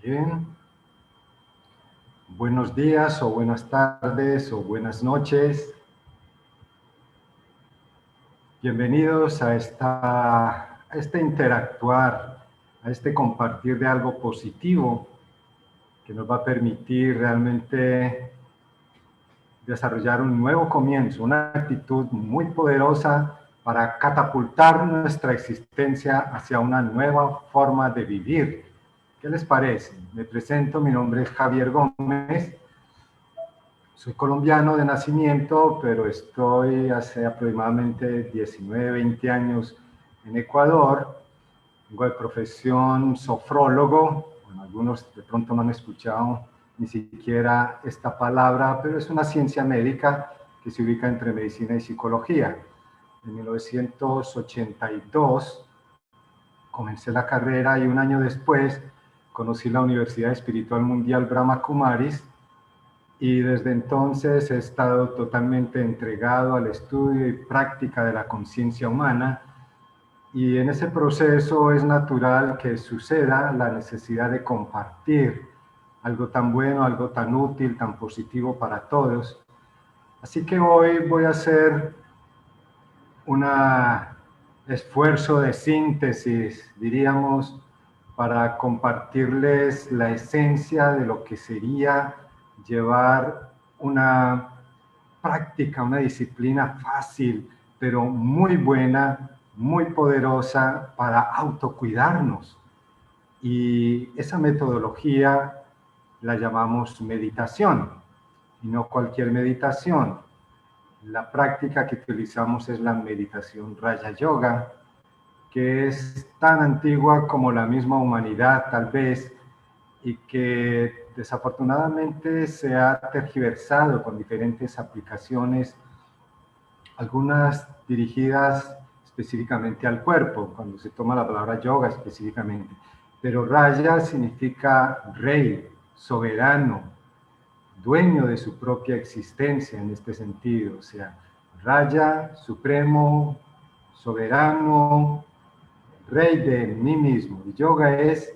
Bien. Buenos días o buenas tardes o buenas noches. Bienvenidos a este interactuar, a este compartir de algo positivo que nos va a permitir realmente desarrollar un nuevo comienzo, una actitud muy poderosa para catapultar nuestra existencia hacia una nueva forma de vivir. ¿Qué les parece? Me presento, mi nombre es Javier Gómez. Soy colombiano de nacimiento, pero estoy hace aproximadamente 19, 20 años en Ecuador. Tengo de profesión sofrólogo. Bueno, algunos de pronto no han escuchado ni siquiera esta palabra, pero es una ciencia médica que se ubica entre medicina y psicología. En 1982 comencé la carrera y un año después conocí la Universidad Espiritual Mundial Brahma Kumaris, y desde entonces he estado totalmente entregado al estudio y práctica de la conciencia humana, y en ese proceso es natural que suceda la necesidad de compartir algo tan bueno, algo tan útil, tan positivo para todos. Así que hoy voy a hacer un esfuerzo de síntesis, diríamos, para compartirles la esencia de lo que sería llevar una práctica, una disciplina fácil, pero muy buena, muy poderosa para autocuidarnos. Y esa metodología la llamamos meditación, y no cualquier meditación. La práctica que utilizamos es la meditación Raja Yoga, que es tan antigua como la misma humanidad, tal vez, y que desafortunadamente se ha tergiversado con diferentes aplicaciones, algunas dirigidas específicamente al cuerpo, cuando se toma la palabra yoga específicamente. Pero Raya significa rey, soberano, dueño de su propia existencia en este sentido. O sea, Raya, supremo, soberano, rey de mí mismo. Y yoga es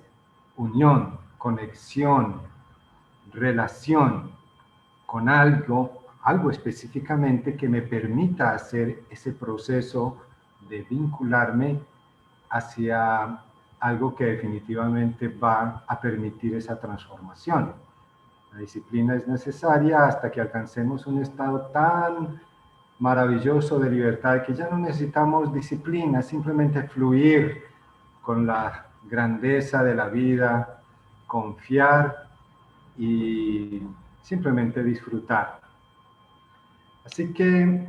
unión, conexión, relación con algo específicamente que me permita hacer ese proceso de vincularme hacia algo que definitivamente va a permitir esa transformación. La disciplina es necesaria hasta que alcancemos un estado tan maravilloso de libertad que ya no necesitamos disciplina, simplemente fluir con la grandeza de la vida, confiar y simplemente disfrutar. Así que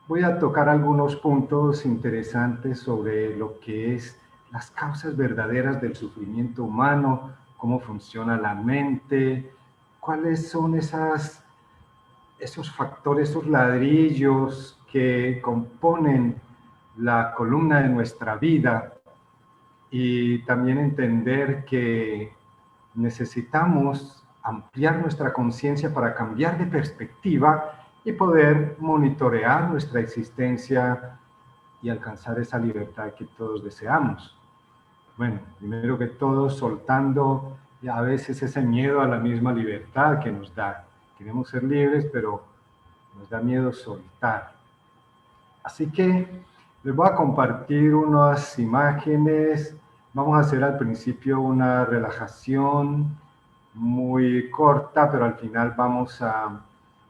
voy a tocar algunos puntos interesantes sobre lo que es las causas verdaderas del sufrimiento humano, cómo funciona la mente, cuáles son esos factores, esos ladrillos que componen la columna de nuestra vida, y también entender que necesitamos ampliar nuestra conciencia para cambiar de perspectiva y poder monitorear nuestra existencia y alcanzar esa libertad que todos deseamos. Bueno, primero que todo, soltando a veces ese miedo a la misma libertad que nos da. Queremos ser libres, pero nos da miedo soltar. Así que les voy a compartir unas imágenes. Vamos a hacer al principio una relajación muy corta, pero al final vamos a,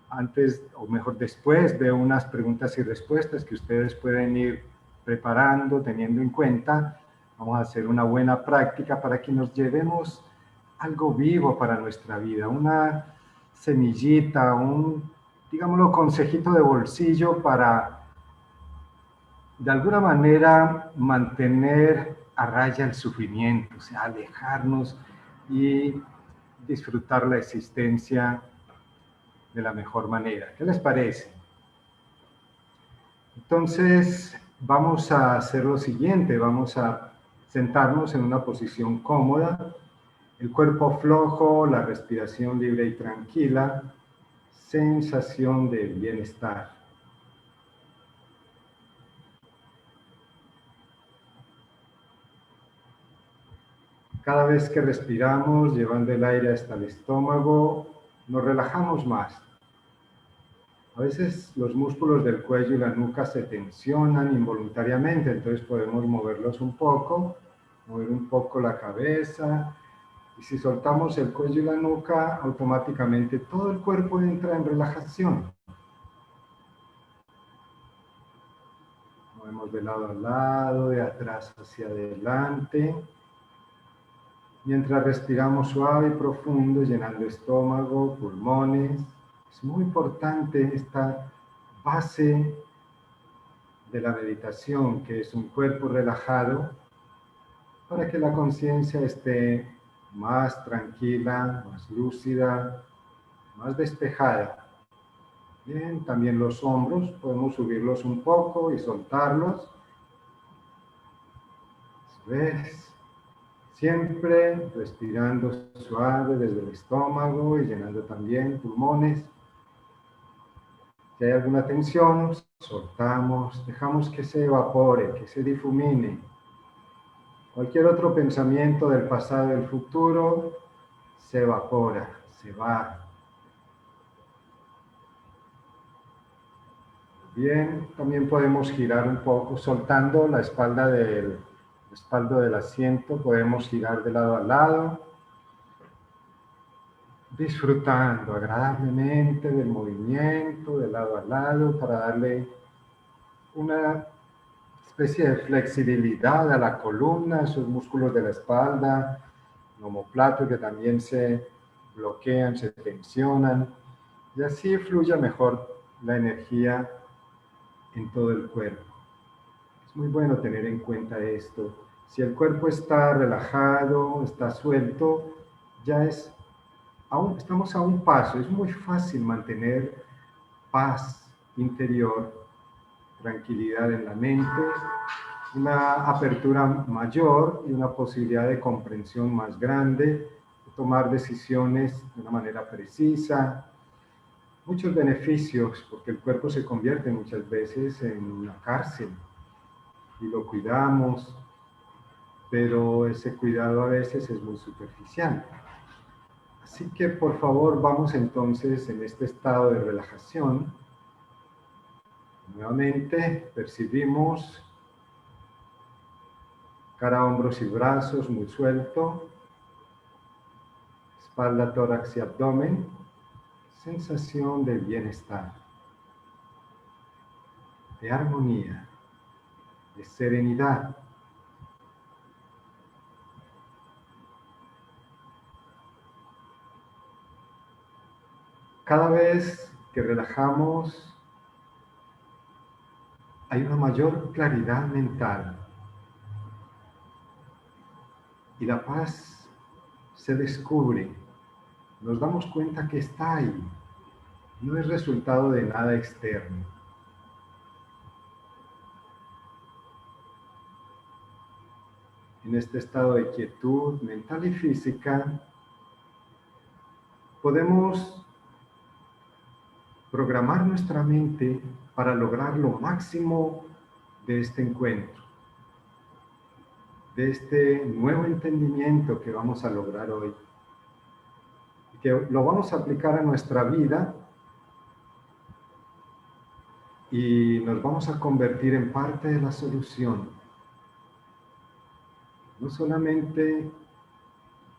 antes o mejor después de unas preguntas y respuestas que ustedes pueden ir preparando, teniendo en cuenta, vamos a hacer una buena práctica para que nos llevemos algo vivo para nuestra vida, una semillita, digámoslo, consejito de bolsillo para de alguna manera mantener a raya el sufrimiento, o sea, alejarnos y disfrutar la existencia de la mejor manera. ¿Qué les parece? Entonces, vamos a hacer lo siguiente, vamos a sentarnos en una posición cómoda, el cuerpo flojo, la respiración libre y tranquila, sensación de bienestar. Cada vez que respiramos, llevando el aire hasta el estómago, nos relajamos más. A veces los músculos del cuello y la nuca se tensionan involuntariamente, entonces podemos moverlos un poco, mover un poco la cabeza, y si soltamos el cuello y la nuca, automáticamente todo el cuerpo entra en relajación. Movemos de lado a lado, de atrás hacia adelante, mientras respiramos suave y profundo, llenando estómago, pulmones. Es muy importante esta base de la meditación, que es un cuerpo relajado, para que la conciencia esté más tranquila, más lúcida, más despejada. Bien, también los hombros, podemos subirlos un poco y soltarlos. ¿Ves? Siempre respirando suave desde el estómago y llenando también pulmones. Si hay alguna tensión, soltamos, dejamos que se evapore, que se difumine. Cualquier otro pensamiento del pasado y del futuro se evapora, se va. Bien, también podemos girar un poco, soltando la espalda del respaldo del asiento, podemos girar de lado a lado, disfrutando agradablemente del movimiento de lado a lado para darle una especie de flexibilidad a la columna, esos músculos de la espalda, el omoplato que también se bloquean, se tensionan, y así fluya mejor la energía en todo el cuerpo. Es muy bueno tener en cuenta esto. Si el cuerpo está relajado, está suelto, ya estamos a un paso. Es muy fácil mantener paz interior, tranquilidad en la mente, una apertura mayor y una posibilidad de comprensión más grande, de tomar decisiones de una manera precisa. Muchos beneficios, porque el cuerpo se convierte muchas veces en una cárcel y lo cuidamos, pero ese cuidado a veces es muy superficial. Así que por favor vamos entonces en este estado de relajación. Nuevamente percibimos cara, hombros y brazos muy suelto, espalda, tórax y abdomen, sensación de bienestar, de armonía, de serenidad. Cada vez que relajamos, hay una mayor claridad mental y la paz se descubre. Nos damos cuenta que está ahí, no es resultado de nada externo. En este estado de quietud mental y física, podemos programar nuestra mente para lograr lo máximo de este encuentro, de este nuevo entendimiento que vamos a lograr hoy, y que lo vamos a aplicar a nuestra vida y nos vamos a convertir en parte de la solución. No solamente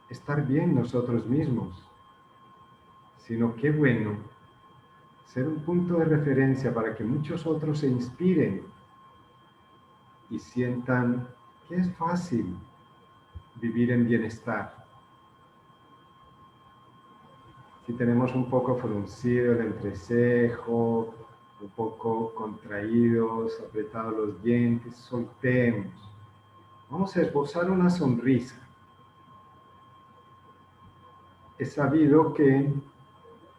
estar bien nosotros mismos, sino qué bueno ser un punto de referencia para que muchos otros se inspiren y sientan que es fácil vivir en bienestar. Si tenemos un poco fruncido el entrecejo, un poco contraídos, apretados los dientes, soltemos. Vamos a esbozar una sonrisa. es sabido que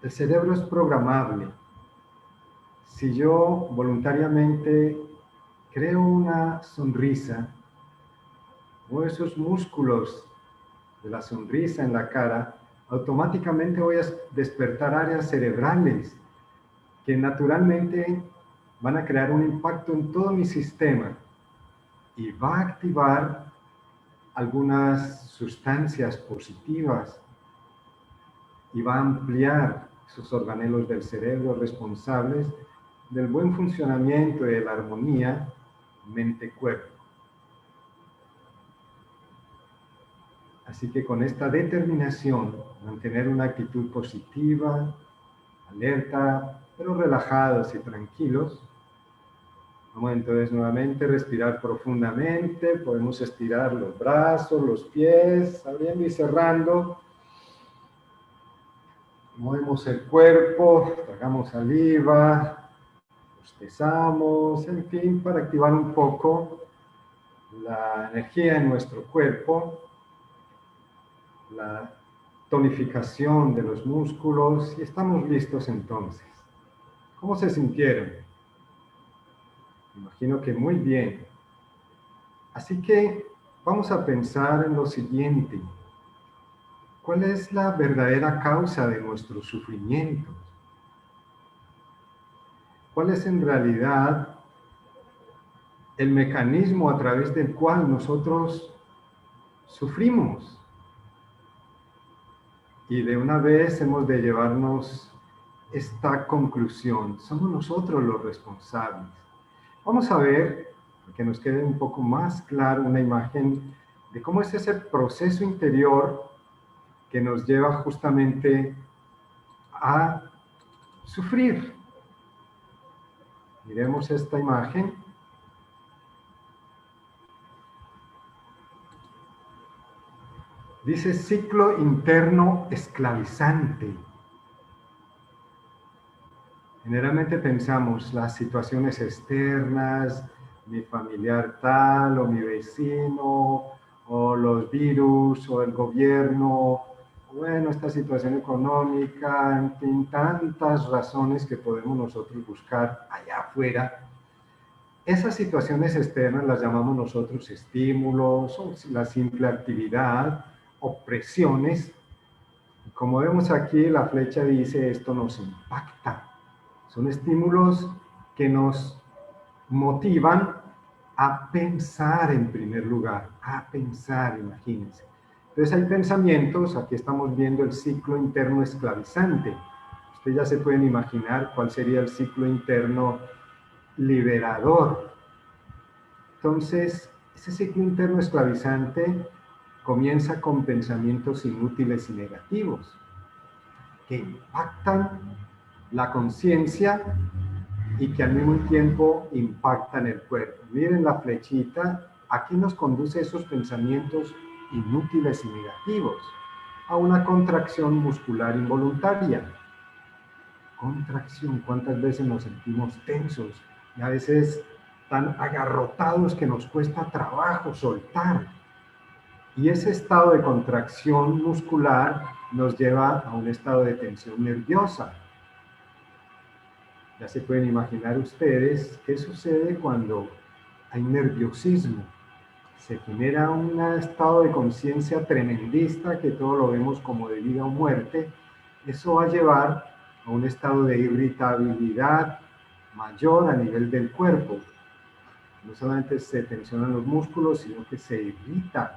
el cerebro es programable. Si yo voluntariamente creo una sonrisa, o esos músculos de la sonrisa en la cara, automáticamente voy a despertar áreas cerebrales que naturalmente van a crear un impacto en todo mi sistema y va a activar algunas sustancias positivas y va a ampliar esos organelos del cerebro responsables del buen funcionamiento y de la armonía mente-cuerpo. Así que con esta determinación, mantener una actitud positiva, alerta, pero relajados y tranquilos. Vamos entonces nuevamente a respirar profundamente. Podemos estirar los brazos, los pies, abriendo y cerrando. Movemos el cuerpo, tragamos saliva, bostezamos, en fin, para activar un poco la energía en nuestro cuerpo, la tonificación de los músculos, y estamos listos entonces. ¿Cómo se sintieron? Me imagino que muy bien. Así que vamos a pensar en lo siguiente. ¿Cuál es la verdadera causa de nuestros sufrimientos? ¿Cuál es en realidad el mecanismo a través del cual nosotros sufrimos? Y de una vez hemos de llevarnos esta conclusión. Somos nosotros los responsables. Vamos a ver, para que nos quede un poco más claro, una imagen de cómo es ese proceso interior que nos lleva justamente a sufrir. Miremos esta imagen. Dice ciclo interno esclavizante. Generalmente pensamos las situaciones externas, mi familiar tal, o mi vecino, o los virus, o el gobierno, bueno, esta situación económica, en fin, tantas razones que podemos nosotros buscar allá afuera. Esas situaciones externas las llamamos nosotros estímulos, o la simple actividad, o presiones. Como vemos aquí, la flecha dice esto nos impacta. Son estímulos que nos motivan a pensar en primer lugar, a pensar, imagínense. Entonces hay pensamientos, aquí estamos viendo el ciclo interno esclavizante. Ustedes ya se pueden imaginar cuál sería el ciclo interno liberador. Entonces, ese ciclo interno esclavizante comienza con pensamientos inútiles y negativos que impactan la conciencia y que al mismo tiempo impactan el cuerpo. Miren la flechita, aquí nos conduce esos pensamientos inútiles y negativos a una contracción muscular involuntaria. Contracción, ¿cuántas veces nos sentimos tensos y a veces tan agarrotados que nos cuesta trabajo soltar? Y ese estado de contracción muscular nos lleva a un estado de tensión nerviosa. Ya se pueden imaginar ustedes qué sucede cuando hay nerviosismo. Se genera un estado de conciencia tremendista que todo lo vemos como de vida o muerte. Eso va a llevar a un estado de irritabilidad mayor a nivel del cuerpo. No solamente se tensionan los músculos, sino que se irritan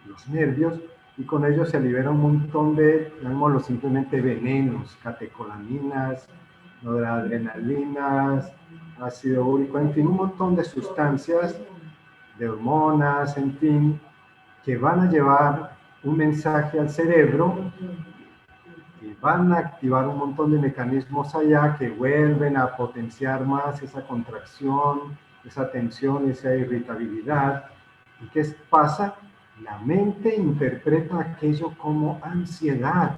los nervios y con ello se libera un montón de, llamémoslo simplemente venenos, catecolaminas, noradrenalinas, ácido úrico, en fin, un montón de sustancias, de hormonas, en fin, que van a llevar un mensaje al cerebro y van a activar un montón de mecanismos allá que vuelven a potenciar más esa contracción, esa tensión, esa irritabilidad. ¿Y qué pasa? La mente interpreta aquello como ansiedad.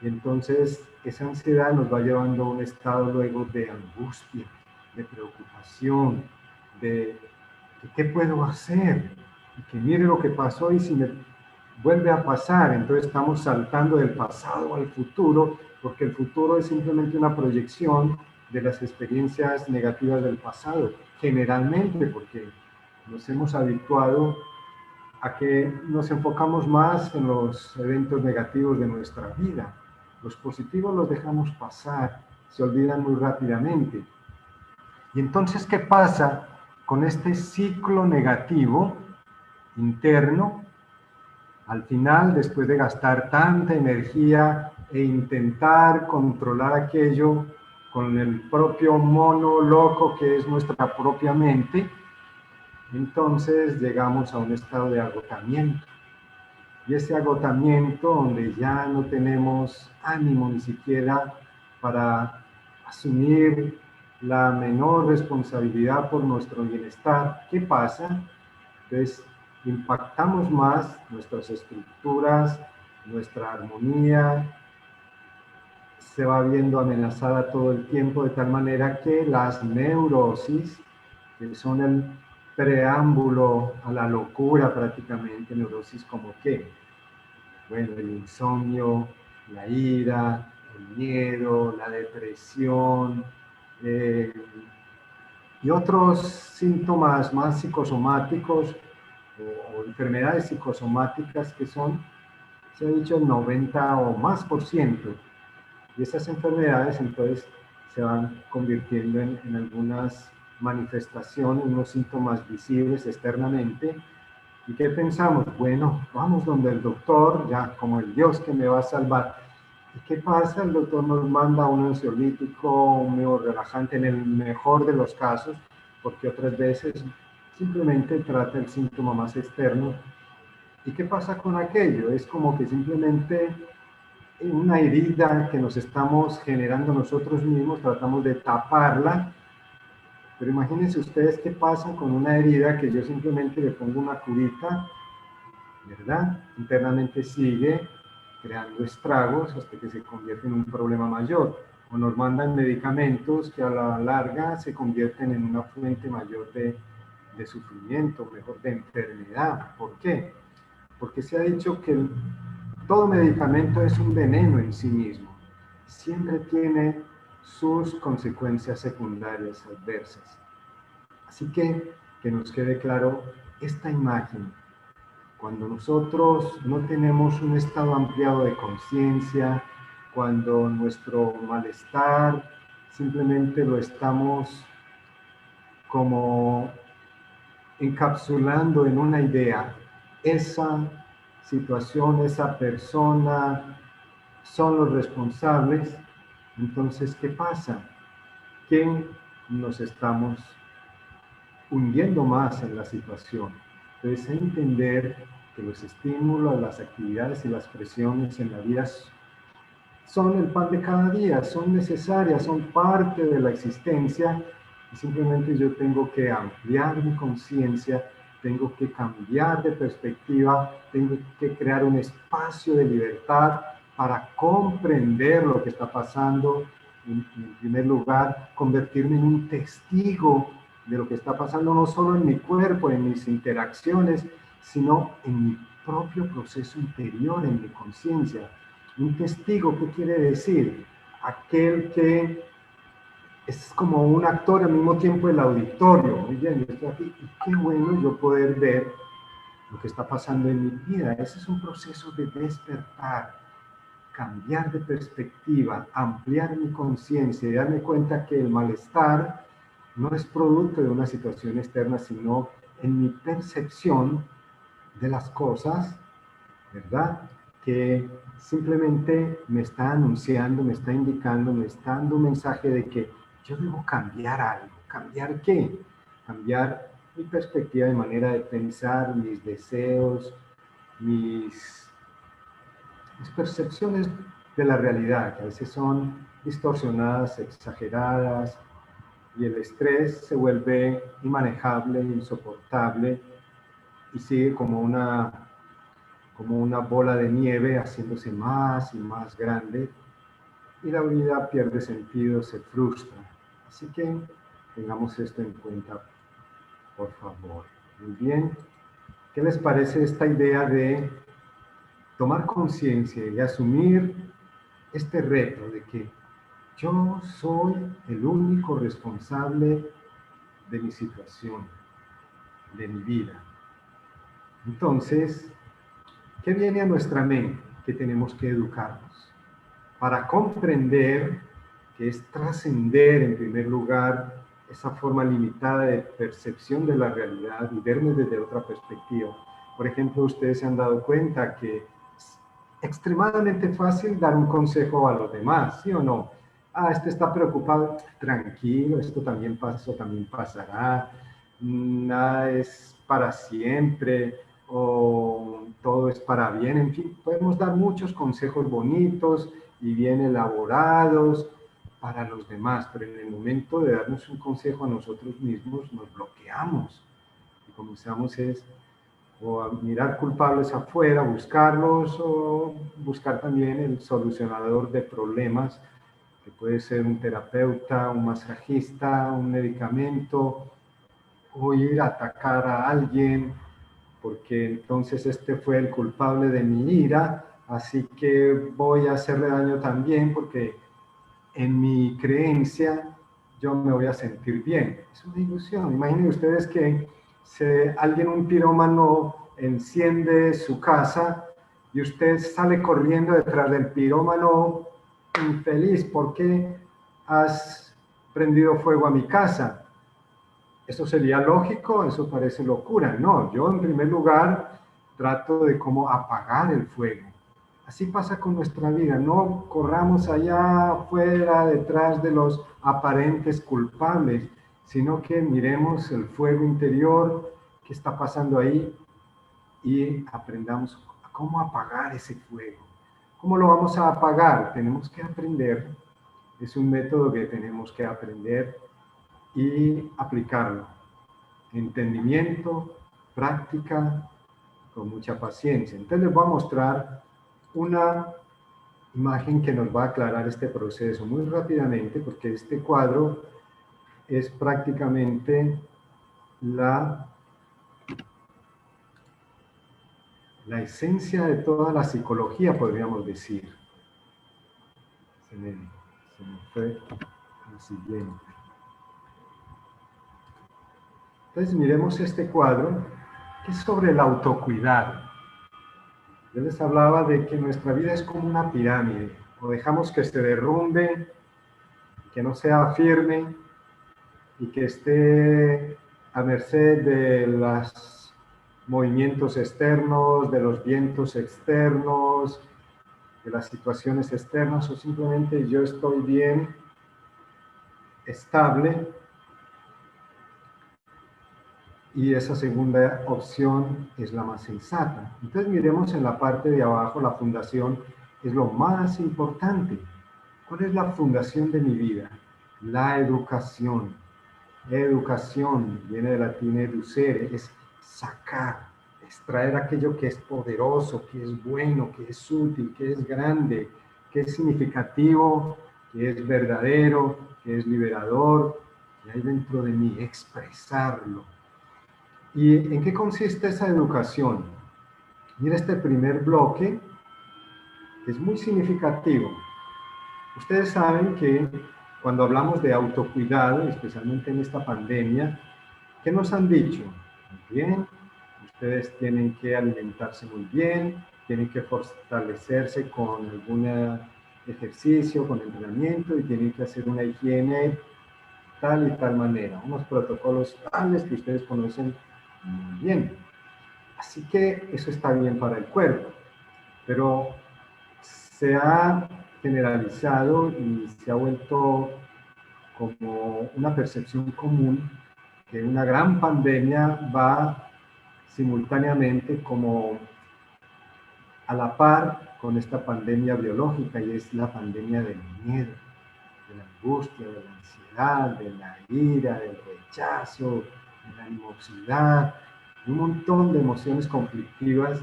Y entonces esa ansiedad nos va llevando a un estado luego de angustia, de preocupación, de ¿qué puedo hacer? Y que mire lo que pasó y si me vuelve a pasar, entonces estamos saltando del pasado al futuro, porque el futuro es simplemente una proyección de las experiencias negativas del pasado, generalmente porque nos hemos habituado a que nos enfocamos más en los eventos negativos de nuestra vida. Los positivos los dejamos pasar, se olvidan muy rápidamente. Y entonces, ¿qué pasa con este ciclo negativo interno? Al final, después de gastar tanta energía e intentar controlar aquello con el propio mono loco que es nuestra propia mente, entonces llegamos a un estado de agotamiento. Y ese agotamiento donde ya no tenemos ánimo ni siquiera para asumir la menor responsabilidad por nuestro bienestar. ¿Qué pasa? Entonces, impactamos más nuestras estructuras, nuestra armonía, se va viendo amenazada todo el tiempo, de tal manera que las neurosis, que son el preámbulo a la locura prácticamente, neurosis como qué, bueno, el insomnio, la ira, el miedo, la depresión, eh, y otros síntomas más psicosomáticos o enfermedades psicosomáticas que son, se ha dicho, el 90 o más por ciento. Y esas enfermedades entonces se van convirtiendo en algunas manifestaciones, unos síntomas visibles externamente. ¿Y qué pensamos? Bueno, vamos donde el doctor, ya como el Dios que me va a salvar. ¿Y qué pasa? El doctor nos manda un ansiolítico, un neurorelajante en el mejor de los casos, porque otras veces simplemente trata el síntoma más externo. ¿Y qué pasa con aquello? Es como que simplemente una herida que nos estamos generando nosotros mismos, tratamos de taparla, pero imagínense ustedes qué pasa con una herida que yo simplemente le pongo una curita, ¿verdad? Internamente sigue creando estragos hasta que se convierte en un problema mayor. O nos mandan medicamentos que a la larga se convierten en una fuente mayor de sufrimiento, mejor de enfermedad. ¿Por qué? Porque se ha dicho que todo medicamento es un veneno en sí mismo. Siempre tiene sus consecuencias secundarias adversas. Así que nos quede claro esta imagen. Cuando nosotros no tenemos un estado ampliado de conciencia, cuando nuestro malestar simplemente lo estamos como encapsulando en una idea, esa situación, esa persona son los responsables, entonces, ¿qué pasa? Que nos estamos hundiendo más en la situación. Entonces, entender que los estímulos, las actividades y las presiones en la vida son el pan de cada día, son necesarias, son parte de la existencia y simplemente yo tengo que ampliar mi conciencia, tengo que cambiar de perspectiva, tengo que crear un espacio de libertad para comprender lo que está pasando. En primer lugar, convertirme en un testigo de lo que está pasando, no solo en mi cuerpo, en mis interacciones, sino en mi propio proceso interior, en mi conciencia. Un testigo, ¿qué quiere decir? Aquel que es como un actor al mismo tiempo el auditorio. Muy bien, yo estoy aquí y qué bueno yo poder ver lo que está pasando en mi vida. Ese es un proceso de despertar, cambiar de perspectiva, ampliar mi conciencia y darme cuenta que el malestar no es producto de una situación externa, sino en mi percepción de las cosas, ¿verdad? Que simplemente me está anunciando, me está indicando, me está dando un mensaje de que yo debo cambiar algo. ¿Cambiar qué? Cambiar mi perspectiva de manera de pensar, mis deseos, mis percepciones de la realidad, que a veces son distorsionadas, exageradas, y el estrés se vuelve inmanejable, insoportable, y sigue como una bola de nieve haciéndose más y más grande y la vida pierde sentido, se frustra. Así que tengamos esto en cuenta, por favor. Muy bien. ¿Qué les parece esta idea de tomar conciencia y asumir este reto de que yo soy el único responsable de mi situación, de mi vida. Entonces, ¿qué viene a nuestra mente? Que tenemos que educarnos para comprender que es trascender en primer lugar esa forma limitada de percepción de la realidad y verme desde otra perspectiva. Por ejemplo, ustedes se han dado cuenta que es extremadamente fácil dar un consejo a los demás, ¿sí o no? Ah, este está preocupado, tranquilo, esto también pasa, eso también pasará, nada es para siempre, o todo es para bien, en fin, podemos dar muchos consejos bonitos y bien elaborados para los demás, pero en el momento de darnos un consejo a nosotros mismos nos bloqueamos y comenzamos o a mirar culpables afuera, buscarlos o buscar también el solucionador de problemas, que puede ser un terapeuta, un masajista, un medicamento, o ir a atacar a alguien, porque entonces este fue el culpable de mi ira, así que voy a hacerle daño también porque en mi creencia yo me voy a sentir bien. Es una ilusión. Imaginen ustedes que alguien, un pirómano, enciende su casa y usted sale corriendo detrás del pirómano infeliz. ¿Por qué has prendido fuego a mi casa? ¿Eso sería lógico? Eso parece locura. No, yo en primer lugar trato de cómo apagar el fuego. Así pasa con nuestra vida. No corramos allá afuera detrás de los aparentes culpables, sino que miremos el fuego interior, qué está pasando ahí y aprendamos a cómo apagar ese fuego. ¿Cómo lo vamos a apagar? Tenemos que aprender. Es un método que tenemos que aprender y aplicarlo. Entendimiento, práctica, con mucha paciencia. Entonces les voy a mostrar una imagen que nos va a aclarar este proceso muy rápidamente, porque este cuadro es prácticamente la esencia de toda la psicología, podríamos decir. Se me fue el siguiente. Entonces miremos este cuadro, que es sobre el autocuidado. Yo les hablaba de que nuestra vida es como una pirámide, o dejamos que se derrumbe, que no sea firme y que esté a merced de los movimientos externos, de los vientos externos, de las situaciones externas, o simplemente yo estoy bien, estable. Y esa segunda opción es la más sensata. Entonces miremos en la parte de abajo, la fundación es lo más importante. ¿Cuál es la fundación de mi vida? La educación. Educación viene del latín educere, es sacar, extraer aquello que es poderoso, que es bueno, que es útil, que es grande, que es significativo, que es verdadero, que es liberador, que hay dentro de mí, expresarlo. ¿Y en qué consiste esa educación? Mira este primer bloque, que es muy significativo. Ustedes saben que cuando hablamos de autocuidado, especialmente en esta pandemia, ¿qué nos han dicho? Muy bien, ustedes tienen que alimentarse muy bien, tienen que fortalecerse con algún ejercicio, con entrenamiento y tienen que hacer una higiene tal y tal manera, unos protocolos tales que ustedes conocen muy bien. Así que eso está bien para el cuerpo, pero se ha generalizado y se ha vuelto como una percepción común que una gran pandemia va simultáneamente como a la par con esta pandemia biológica, y es la pandemia del miedo, de la angustia, de la ansiedad, de la ira, del rechazo, de la animosidad, un montón de emociones conflictivas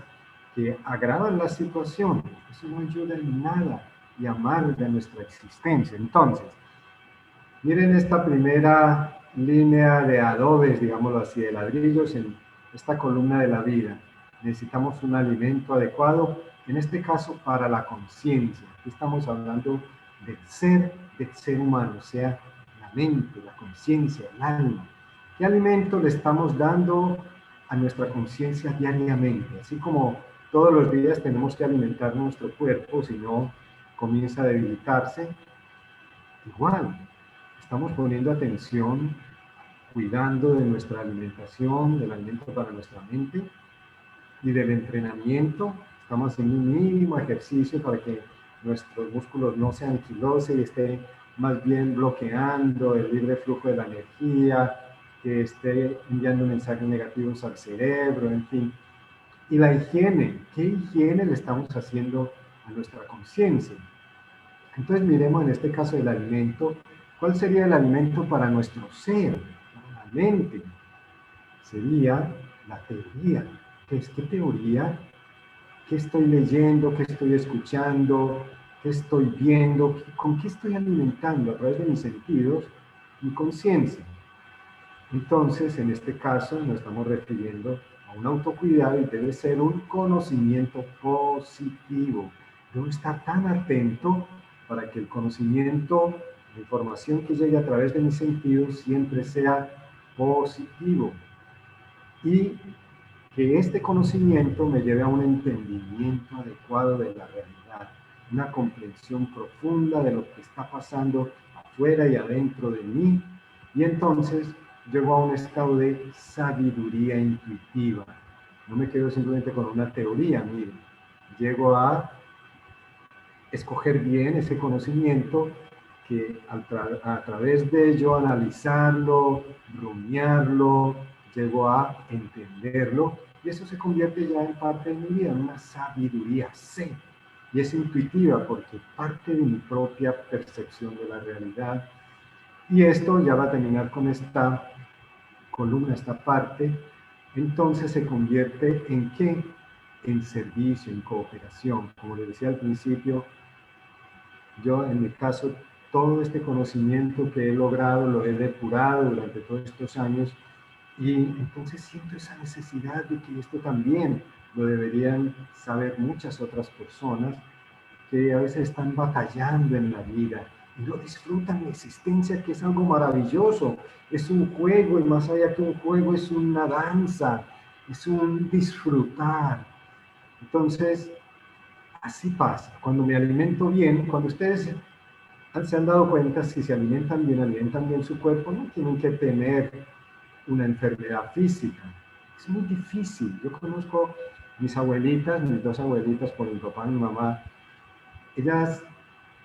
que agravan la situación. Eso no ayuda en nada y amarga nuestra existencia. Entonces, miren esta primera línea de adobes, digámoslo así, de ladrillos en esta columna de la vida. Necesitamos un alimento adecuado en este caso para la conciencia. Aquí estamos hablando del ser humano, o sea, la mente, la conciencia, el alma. ¿Qué alimento le estamos dando a nuestra conciencia diariamente? Así como todos los días tenemos que alimentar nuestro cuerpo, si no comienza a debilitarse, igual, estamos poniendo atención, cuidando de nuestra alimentación, del alimento para nuestra mente y del entrenamiento. Estamos haciendo un mínimo ejercicio para que nuestros músculos no se anquilosen y esté más bien bloqueando el libre flujo de la energía, que esté enviando mensajes negativos al cerebro, en fin. Y la higiene, ¿qué higiene le estamos haciendo a nuestra conciencia? Entonces miremos en este caso el alimento. ¿Cuál sería el alimento para nuestro ser, para la mente? Sería la teoría. ¿Qué teoría? ¿Qué estoy leyendo? ¿Qué estoy escuchando? ¿Qué estoy viendo? ¿Con qué estoy alimentando a través de mis sentidos mi conciencia? Entonces, en este caso, nos estamos refiriendo a un autocuidado y debe ser un conocimiento positivo. Debo estar tan atento para que el conocimiento, la información que llegue a través de mis sentidos siempre sea positivo. Y que este conocimiento me lleve a un entendimiento adecuado de la realidad, una comprensión profunda de lo que está pasando afuera y adentro de mí, y entonces llego a un estado de sabiduría intuitiva. No me quedo simplemente con una teoría, mire, llego a escoger bien ese conocimiento, que a través de ello analizarlo, rumiarlo, llego a entenderlo, y eso se convierte ya en parte de mi vida, en una sabiduría, sé, y es intuitiva porque parte de mi propia percepción de la realidad. Y esto ya va a terminar con esta columna, esta parte, entonces se convierte en ¿qué? En servicio, en cooperación. Como les decía al principio, yo en mi caso, todo este conocimiento que he logrado lo he depurado durante todos estos años, y entonces siento esa necesidad de que esto también lo deberían saber muchas otras personas que a veces están batallando en la vida y no disfrutan la existencia, que es algo maravilloso. Es un juego, y más allá que un juego es una danza, es un disfrutar. Entonces, así pasa. Cuando me alimento bien, cuando ustedes se han dado cuenta, si se alimentan bien su cuerpo, no tienen que tener una enfermedad física. Es muy difícil. Yo conozco mis abuelitas, mis dos abuelitas, por mi papá y mi mamá. Ellas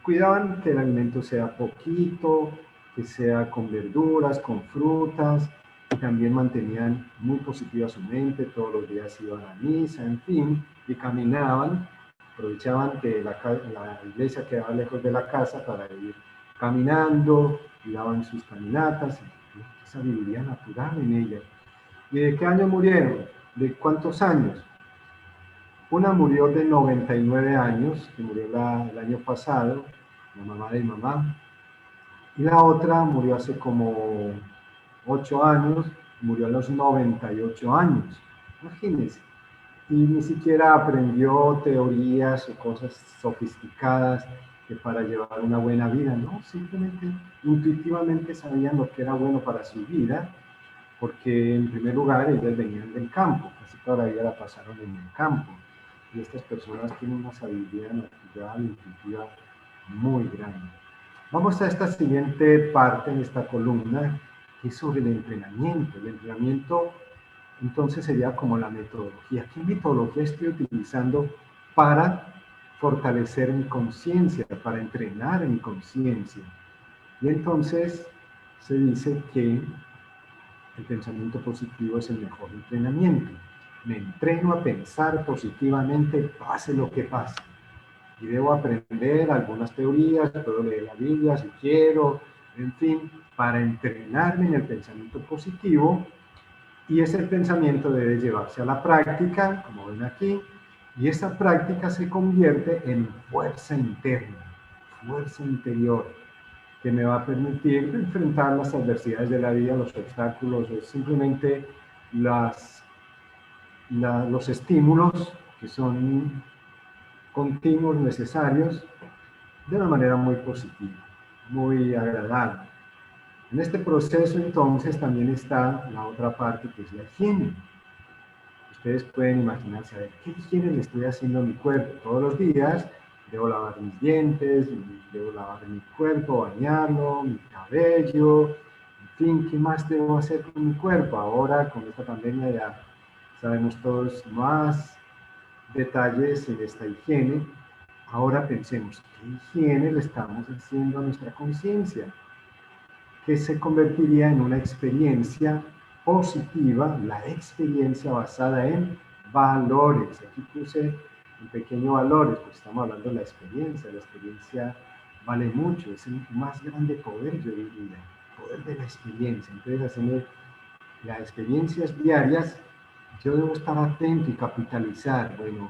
cuidaban que el alimento sea poquito, que sea con verduras, con frutas, y también mantenían muy positiva su mente, todos los días iban a misa, en fin, y caminaban, aprovechaban que la iglesia quedaba lejos de la casa para ir caminando, y daban sus caminatas, y esa sabiduría natural en ellas. ¿Y de qué año murieron? ¿De cuántos años? Una murió de 99 años, que murió el año pasado, la mamá de mi mamá, y la otra murió hace como 8 años, murió a los 98 años. Imagínense. Y ni siquiera aprendió teorías o cosas sofisticadas que para llevar una buena vida, no, simplemente intuitivamente sabían lo que era bueno para su vida, porque en primer lugar ellas venían del campo, casi toda la vida la pasaron en el campo, y estas personas tienen una sabiduría natural, intuitiva muy grande. Vamos a esta siguiente parte en esta columna, que es sobre el entrenamiento. El entrenamiento entonces sería como la metodología. ¿Qué metodología estoy utilizando para fortalecer mi conciencia, para entrenar mi conciencia? Y entonces se dice que el pensamiento positivo es el mejor entrenamiento. Me entreno a pensar positivamente, pase lo que pase. Y debo aprender algunas teorías, puedo leer la Biblia si quiero, en fin, para entrenarme en el pensamiento positivo. Y ese pensamiento debe llevarse a la práctica, como ven aquí, y esa práctica se convierte en fuerza interna, fuerza interior, que me va a permitir enfrentar las adversidades de la vida, los obstáculos, simplemente los estímulos que son continuos, necesarios, de una manera muy positiva, muy agradable. En este proceso, entonces, también está la otra parte, que es la higiene. Ustedes pueden imaginarse, a ver, ¿qué higiene le estoy haciendo a mi cuerpo? Todos los días debo lavar mis dientes, debo lavar mi cuerpo, bañarlo, mi cabello, en fin, ¿qué más debo hacer con mi cuerpo? Ahora, con esta pandemia, ya sabemos todos más detalles en esta higiene. Ahora pensemos, ¿qué higiene le estamos haciendo a nuestra conciencia? Que se convertiría en una experiencia positiva, la experiencia basada en valores. Aquí puse un pequeño valores, porque estamos hablando de la experiencia vale mucho, es el más grande poder, yo diría, el poder de la experiencia. Entonces, haciendo las experiencias diarias, yo debo estar atento y capitalizar. Bueno,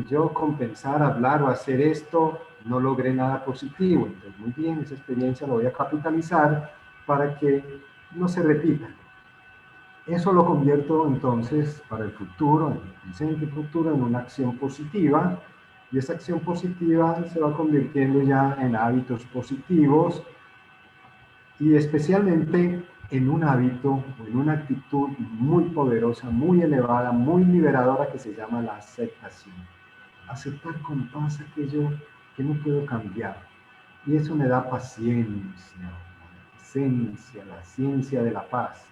yo compensar, hablar o hacer esto, no logré nada positivo. Entonces, muy bien, esa experiencia la voy a capitalizar para que no se repita. Eso lo convierto entonces para el futuro, en el presente y futuro, en una acción positiva. Y esa acción positiva se va convirtiendo ya en hábitos positivos y especialmente en un hábito o en una actitud muy poderosa, muy elevada, muy liberadora que se llama la aceptación. Aceptar con paz aquello que no puedo cambiar. Y eso me da paciencia, la esencia, la ciencia de la paz.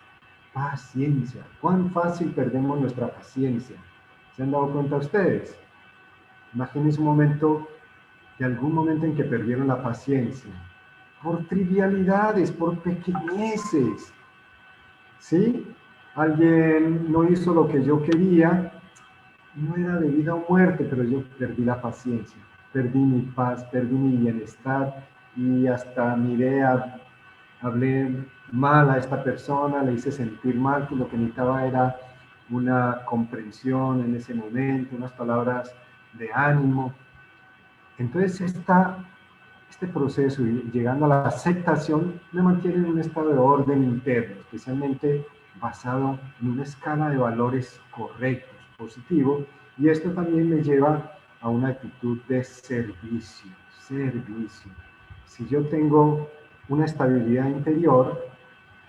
Paciencia. ¿Cuán fácil perdemos nuestra paciencia? ¿Se han dado cuenta ustedes? Imagínense un momento, de algún momento en que perdieron la paciencia, por trivialidades, por pequeñeces, ¿sí? Alguien no hizo lo que yo quería, no era de vida o muerte, pero yo perdí la paciencia, perdí mi paz, perdí mi bienestar y hasta miré, hablé mal a esta persona, le hice sentir mal, que lo que necesitaba era una comprensión en ese momento, unas palabras de ánimo. Entonces este proceso, llegando a la aceptación, me mantiene en un estado de orden interno, especialmente basado en una escala de valores correctos, positivos, y esto también me lleva a una actitud de servicio, servicio. Si yo tengo una estabilidad interior,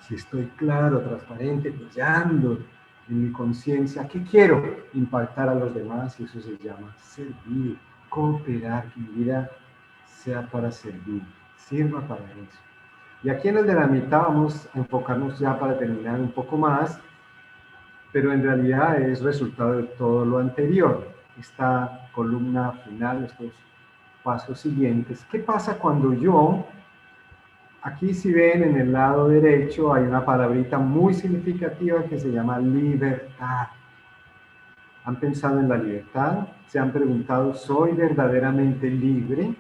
si estoy claro, transparente, brillando en mi conciencia, ¿qué quiero? Impactar a los demás, y eso se llama servir, cooperar, que mi vida sea para servir, sirva para eso. Y aquí en el de la mitad vamos a enfocarnos ya para terminar un poco más, pero en realidad es resultado de todo lo anterior. Esta columna final, estos pasos siguientes. ¿Qué pasa cuando yo, aquí si ven en el lado derecho hay una palabrita muy significativa que se llama libertad? ¿Han pensado en la libertad? ¿Se han preguntado, ¿soy verdaderamente libre?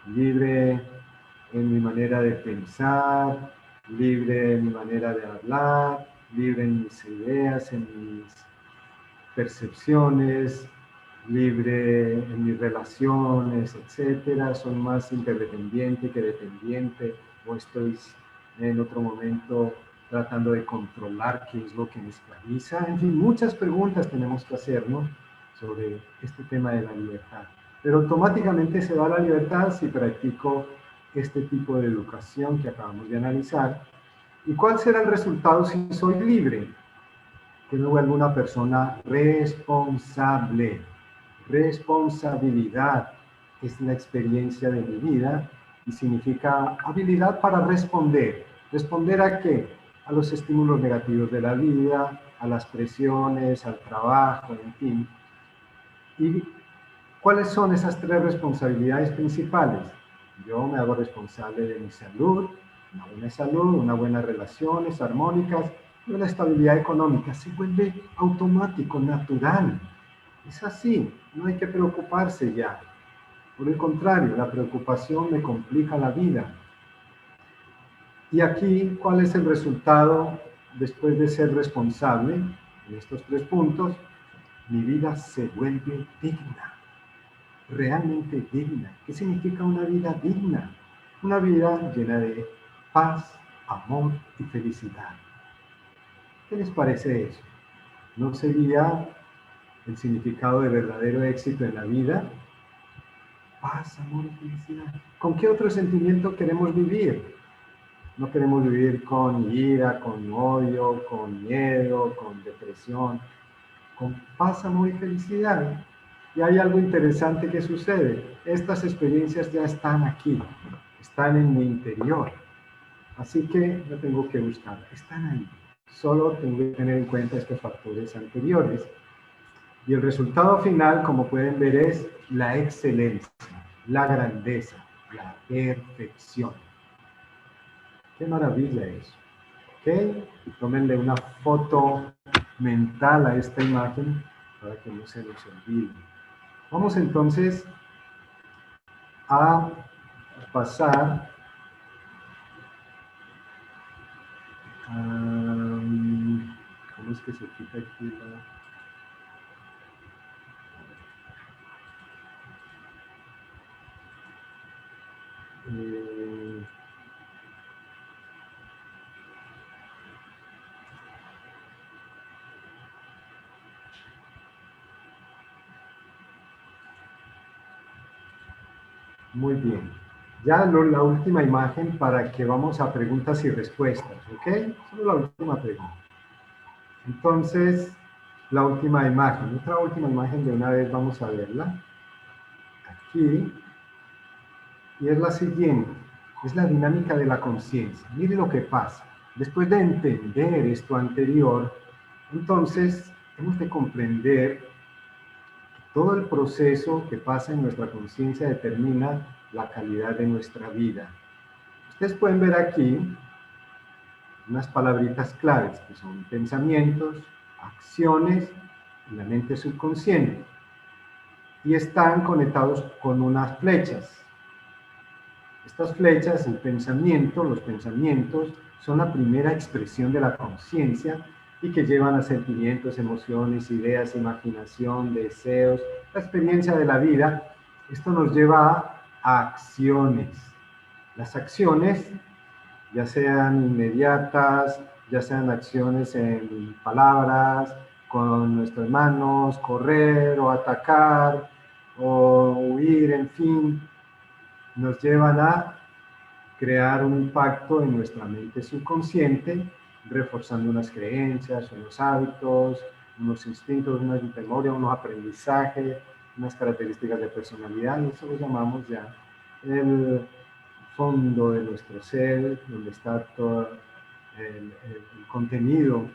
Libre en mi manera de pensar, libre en mi manera de hablar, libre en mis ideas, en mis percepciones, libre en mis relaciones, etcétera. Soy más interdependiente que dependiente, o estoy en otro momento tratando de controlar qué es lo que me esclaviza. En fin, muchas preguntas tenemos que hacernos sobre este tema de la libertad. Pero automáticamente se da la libertad si practico este tipo de educación que acabamos de analizar. ¿Y cuál será el resultado si soy libre? Que me vuelvo una persona responsable. Responsabilidad es la experiencia de mi vida y significa habilidad para responder. ¿Responder a qué? A los estímulos negativos de la vida, a las presiones, al trabajo, en fin. ¿Y cuáles son esas tres responsabilidades principales? Yo me hago responsable de mi salud, unas buenas relaciones armónicas y una estabilidad económica. Se vuelve automático, natural. Es así, no hay que preocuparse ya. Por el contrario, la preocupación me complica la vida. Y aquí, ¿cuál es el resultado después de ser responsable? En estos tres puntos, mi vida se vuelve digna, realmente digna. ¿Qué significa una vida digna? Una vida llena de paz, amor y felicidad. ¿Qué les parece eso? ¿No sería el significado de verdadero éxito en la vida. Paz, amor y felicidad. ¿Con qué otro sentimiento queremos vivir? No queremos vivir con ira, con odio, con miedo, con depresión. Con paz, amor y felicidad. Y hay algo interesante que sucede. Estas experiencias ya están aquí, están en mi interior. Así que no tengo que buscar, están ahí. Solo tengo que tener en cuenta estos factores anteriores. Y el resultado final, como pueden ver, es la excelencia, la grandeza, la perfección. ¡Qué maravilla eso! ¿Ok? Tómenle una foto mental a esta imagen para que no se nos olvide. Vamos entonces a pasar a... ¿Cómo es que se quita aquí la...? Muy bien. Ya la última imagen para que vamos a preguntas y respuestas, ¿ok? Solo la última pregunta. Entonces, la última imagen. Otra última imagen de una vez vamos a verla. Aquí. Y es la siguiente. Es la dinámica de la conciencia. Mire lo que pasa. Después de entender esto anterior, entonces hemos de comprender que todo el proceso que pasa en nuestra conciencia determina la calidad de nuestra vida. Ustedes pueden ver aquí unas palabritas claves que son pensamientos, acciones y la mente subconsciente. Y están conectados con unas flechas. Estas flechas, el pensamiento, los pensamientos, son la primera expresión de la conciencia y que llevan a sentimientos, emociones, ideas, imaginación, deseos, la experiencia de la vida. Esto nos lleva a acciones. Las acciones, ya sean inmediatas, ya sean acciones en palabras, con nuestras manos, correr o atacar o huir, en fin, nos llevan a crear un impacto en nuestra mente subconsciente, reforzando unas creencias, unos hábitos, unos instintos, una memoria, unos aprendizajes, unas características de personalidad, y eso lo llamamos ya el fondo de nuestro ser, donde está todo el contenido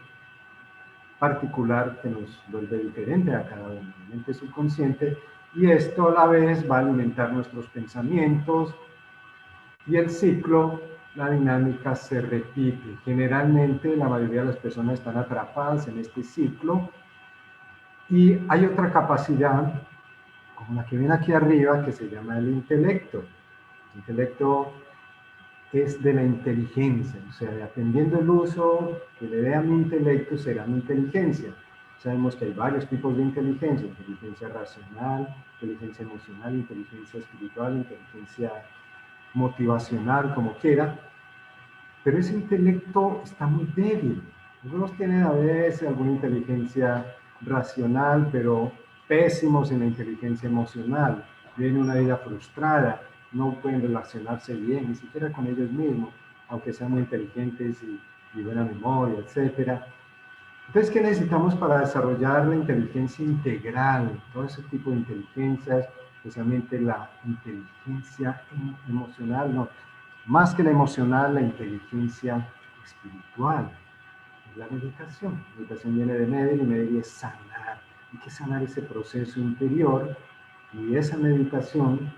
particular que nos vuelve diferente a cada uno, la mente subconsciente, y esto a la vez va a alimentar nuestros pensamientos, y el ciclo, la dinámica se repite. Generalmente la mayoría de las personas están atrapadas en este ciclo, y hay otra capacidad, como la que viene aquí arriba, que se llama el intelecto. El intelecto es de la inteligencia, o sea, dependiendo del uso que le dé a mi intelecto, será mi inteligencia. Sabemos que hay varios tipos de inteligencia: inteligencia racional, inteligencia emocional, inteligencia espiritual, inteligencia motivacional, como quiera, pero ese intelecto está muy débil. Algunos tienen a veces alguna inteligencia racional, pero pésimos en la inteligencia emocional. Viven una vida frustrada, no pueden relacionarse bien, ni siquiera con ellos mismos, aunque sean muy inteligentes y buena memoria, etc. Entonces, ¿qué necesitamos para desarrollar la inteligencia integral? Todo ese tipo de inteligencias, especialmente la inteligencia emocional, no, más que la emocional, la inteligencia espiritual, la meditación. La meditación viene de medir, y medir es sanar. Hay que sanar ese proceso interior, y esa meditación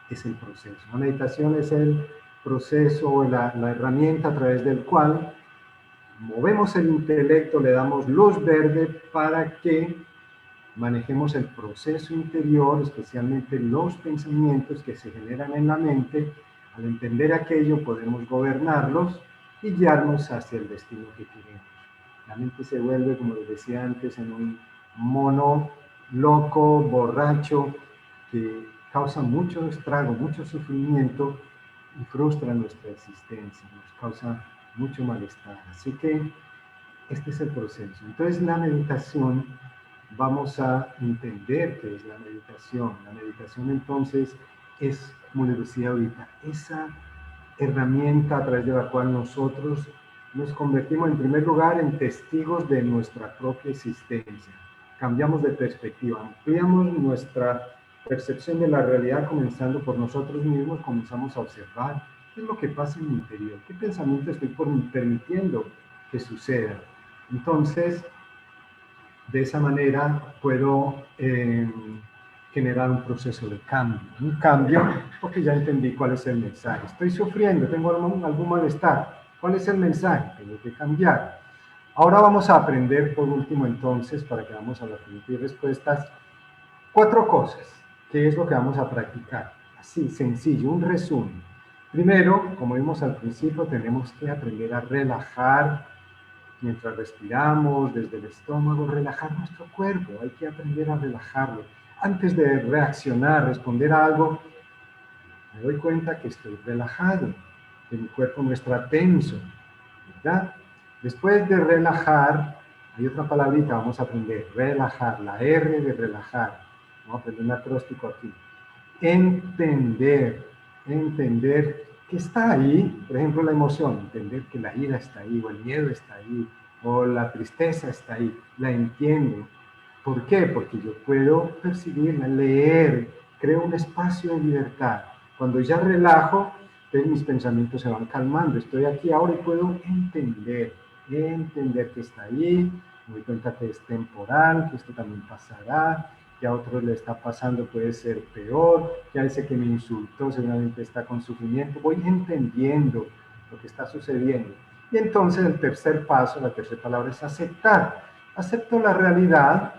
es el proceso. La meditación es el proceso o la herramienta a través del cual movemos el intelecto, le damos luz verde para que manejemos el proceso interior, especialmente los pensamientos que se generan en la mente. Al entender aquello, podemos gobernarlos y guiarnos hacia el destino que queremos. La mente se vuelve, como les decía antes, en un mono loco, borracho, que causa mucho estrago, mucho sufrimiento y frustra nuestra existencia, nos causa mucho malestar. Así que este es el proceso. Entonces la meditación vamos a entender qué es la meditación. La meditación entonces es, como les decía ahorita, esa herramienta a través de la cual nosotros nos convertimos en primer lugar en testigos de nuestra propia existencia. Cambiamos de perspectiva, ampliamos nuestra percepción de la realidad comenzando por nosotros mismos, comenzamos a observar qué es lo que pasa en mi interior, qué pensamiento estoy permitiendo que suceda. Entonces, de esa manera puedo generar un proceso de cambio. Un cambio porque ya entendí cuál es el mensaje. Estoy sufriendo, tengo algún malestar. ¿Cuál es el mensaje? Tengo que cambiar. Ahora vamos a aprender por último entonces, para que vamos a las preguntas y respuestas, 4 cosas. ¿Qué es lo que vamos a practicar? Así, sencillo, un resumen. Primero, como vimos al principio, tenemos que aprender a relajar mientras respiramos desde el estómago, relajar nuestro cuerpo. Hay que aprender a relajarlo. Antes de reaccionar, responder a algo, me doy cuenta que estoy relajado, que mi cuerpo no está tenso, ¿verdad? Después de relajar, hay otra palabrita, vamos a aprender, relajar, la R de relajar. Vamos a aprender un acróstico aquí. Entender, entender que está ahí, por ejemplo, la emoción, entender que la ira está ahí, o el miedo está ahí, o la tristeza está ahí, la entiendo. ¿Por qué? Porque yo puedo percibirla, leer, creo un espacio de libertad. Cuando ya relajo, entonces mis pensamientos se van calmando. Estoy aquí ahora y puedo entender que está ahí, me doy cuenta que es temporal, que esto también pasará, que a otros le está pasando puede ser peor, que a ese que me insultó seguramente está con sufrimiento. Voy entendiendo lo que está sucediendo. Y entonces el tercer paso, la tercera palabra es aceptar. Acepto la realidad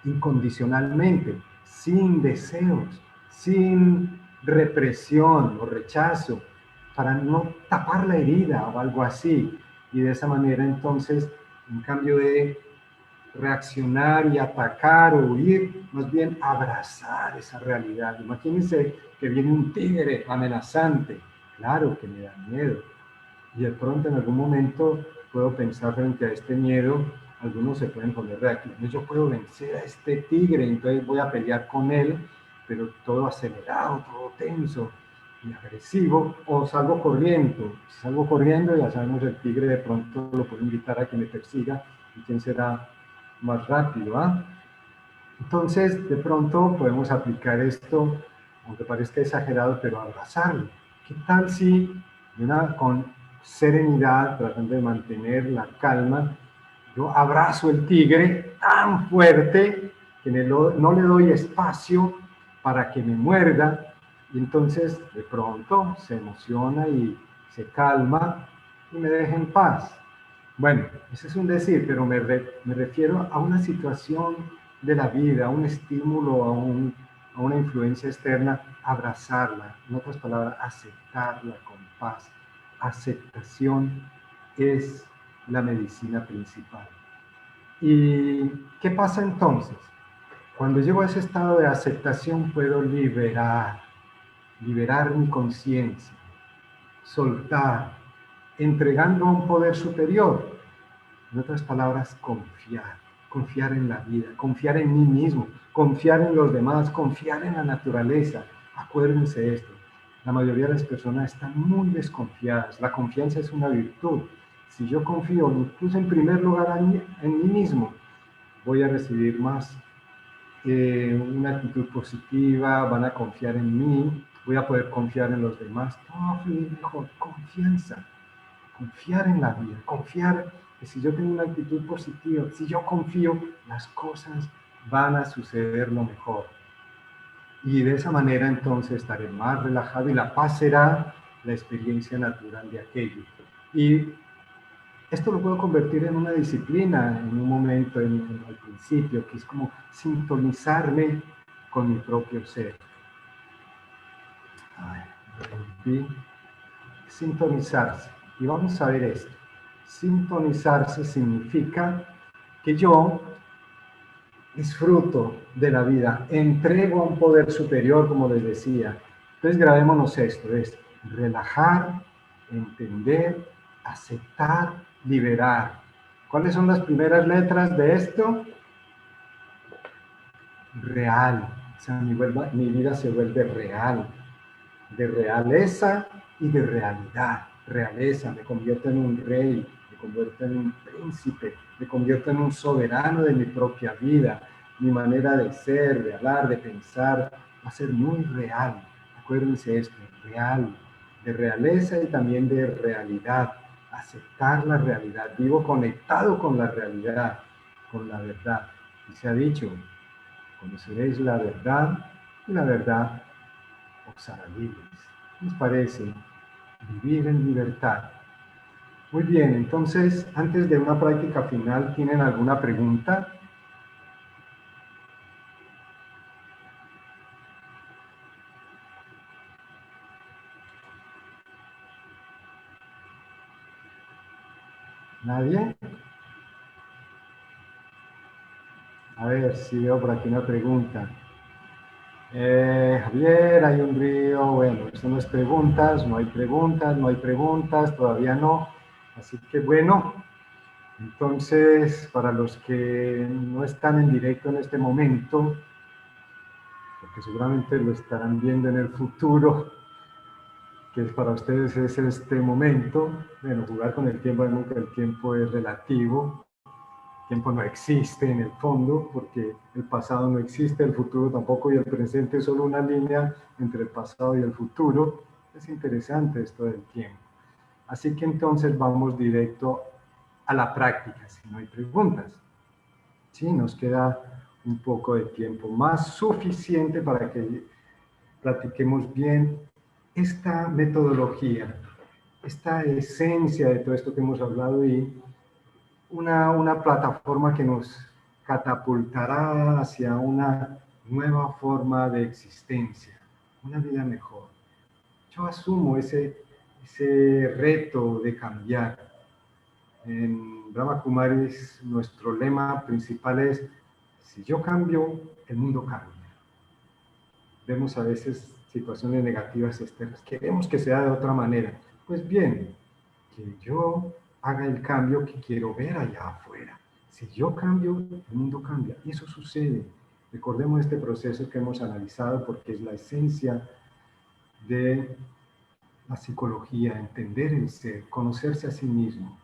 incondicionalmente, sin deseos, sin represión o rechazo, para no tapar la herida o algo así. Y de esa manera entonces, en cambio de reaccionar y atacar o huir, más bien abrazar esa realidad. Imagínense que viene un tigre amenazante, claro que me da miedo, y de pronto en algún momento puedo pensar frente a este miedo, algunos se pueden poner reactivos, yo puedo vencer a este tigre, entonces voy a pelear con él, pero todo acelerado, todo tenso y agresivo, o salgo corriendo. Si salgo corriendo, ya sabemos, el tigre de pronto lo puede invitar a que me persiga, y quién será más rápido, ¿ah? Entonces, de pronto podemos aplicar esto, aunque parezca exagerado, pero abrazarlo. ¿Qué tal si con serenidad, tratando de mantener la calma, yo abrazo el tigre tan fuerte que no le doy espacio para que me muerda, y entonces de pronto se emociona y se calma y me deja en paz? Bueno, ese es un decir, pero me refiero a una situación de la vida, a un estímulo, a una influencia externa, abrazarla, en otras palabras, aceptarla con paz. Aceptación es la medicina principal. ¿Y qué pasa entonces? Cuando llego a ese estado de aceptación puedo liberar mi conciencia, soltar, entregando a un poder superior. En otras palabras, confiar en la vida, confiar en mí mismo, confiar en los demás, confiar en la naturaleza. Acuérdense de esto, la mayoría de las personas están muy desconfiadas. La confianza es una virtud. Si yo confío incluso en primer lugar en mí mismo, voy a recibir más una actitud positiva, van a confiar en mí, voy a poder confiar en los demás. Todo fluye mejor, confianza. Confiar en la vida, confiar que si yo tengo una actitud positiva, si yo confío, las cosas van a suceder lo mejor. Y de esa manera entonces estaré más relajado y la paz será la experiencia natural de aquello. Y esto lo puedo convertir en una disciplina en un momento, al principio, que es como sintonizarme con mi propio ser. Sintonizarse. Y vamos a ver esto. Sintonizarse significa que yo disfruto de la vida, entrego a un poder superior, como les decía. Entonces grabémonos esto, es relajar, entender, aceptar, liberar. ¿Cuáles son las primeras letras de esto? real. O sea, mi vida se vuelve real, de realeza y de realidad. Realeza, me convierto en un rey, me convierto en un príncipe, me convierto en un soberano de mi propia vida. Mi manera de ser, de hablar, de pensar, va a ser muy real. Acuérdense esto, real, de realeza y también de realidad. Aceptar la realidad, vivo conectado con la realidad, con la verdad. Y se ha dicho, conoceréis la verdad y la verdad os hará libres. ¿Qué les parece? Vivir en libertad. Muy bien, entonces, antes de una práctica final, ¿tienen alguna pregunta? ¿Nadie? A ver si veo por aquí una pregunta. Javier, hay un río. Bueno, eso no es preguntas, no hay preguntas, no hay preguntas, todavía no. Así que bueno, entonces, para los que no están en directo en este momento, porque seguramente lo estarán viendo en el futuro, que para ustedes es este momento. Bueno, jugar con el tiempo, nunca el tiempo es relativo, el tiempo no existe en el fondo, porque el pasado no existe, el futuro tampoco, y el presente es solo una línea entre el pasado y el futuro. Es interesante esto del tiempo. Así que entonces vamos directo a la práctica, si no hay preguntas. Sí, nos queda un poco de tiempo más suficiente para que platiquemos bien esta metodología, esta esencia de todo esto que hemos hablado y una plataforma que nos catapultará hacia una nueva forma de existencia, una vida mejor. Yo asumo ese reto de cambiar. En Brahma Kumaris nuestro lema principal es, si yo cambio, el mundo cambia. Vemos a veces situaciones negativas externas, queremos que sea de otra manera. Pues bien, que yo haga el cambio que quiero ver allá afuera. Si yo cambio, el mundo cambia. Y eso sucede. Recordemos este proceso que hemos analizado porque es la esencia de la psicología, entender el ser, conocerse a sí mismo.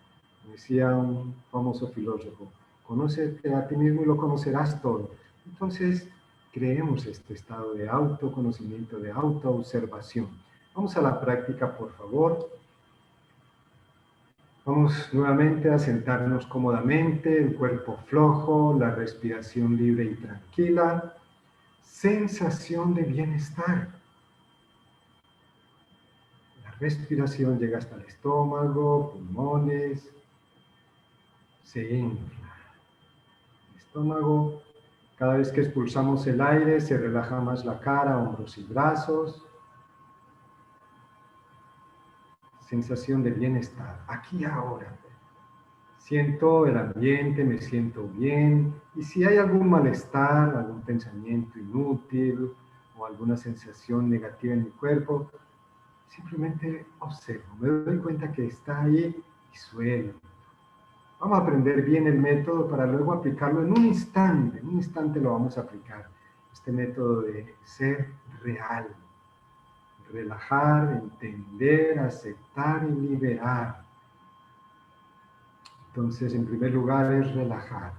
Decía un famoso filósofo, conócete a ti mismo y lo conocerás todo. Entonces, creemos este estado de autoconocimiento, de autoobservación. Vamos a la práctica, por favor. Vamos nuevamente a sentarnos cómodamente, el cuerpo flojo, la respiración libre y tranquila. Sensación de bienestar. La respiración llega hasta el estómago, pulmones, se infla. El estómago, cada vez que expulsamos el aire, se relaja más la cara, hombros y brazos. Sensación de bienestar, aquí ahora. Siento el ambiente, me siento bien, y si hay algún malestar, algún pensamiento inútil o alguna sensación negativa en mi cuerpo, simplemente observo, me doy cuenta que está ahí y suelto. Vamos a aprender bien el método para luego aplicarlo en un instante lo vamos a aplicar. Este método de ser real, relajar, entender, aceptar y liberar. Entonces, en primer lugar es relajar.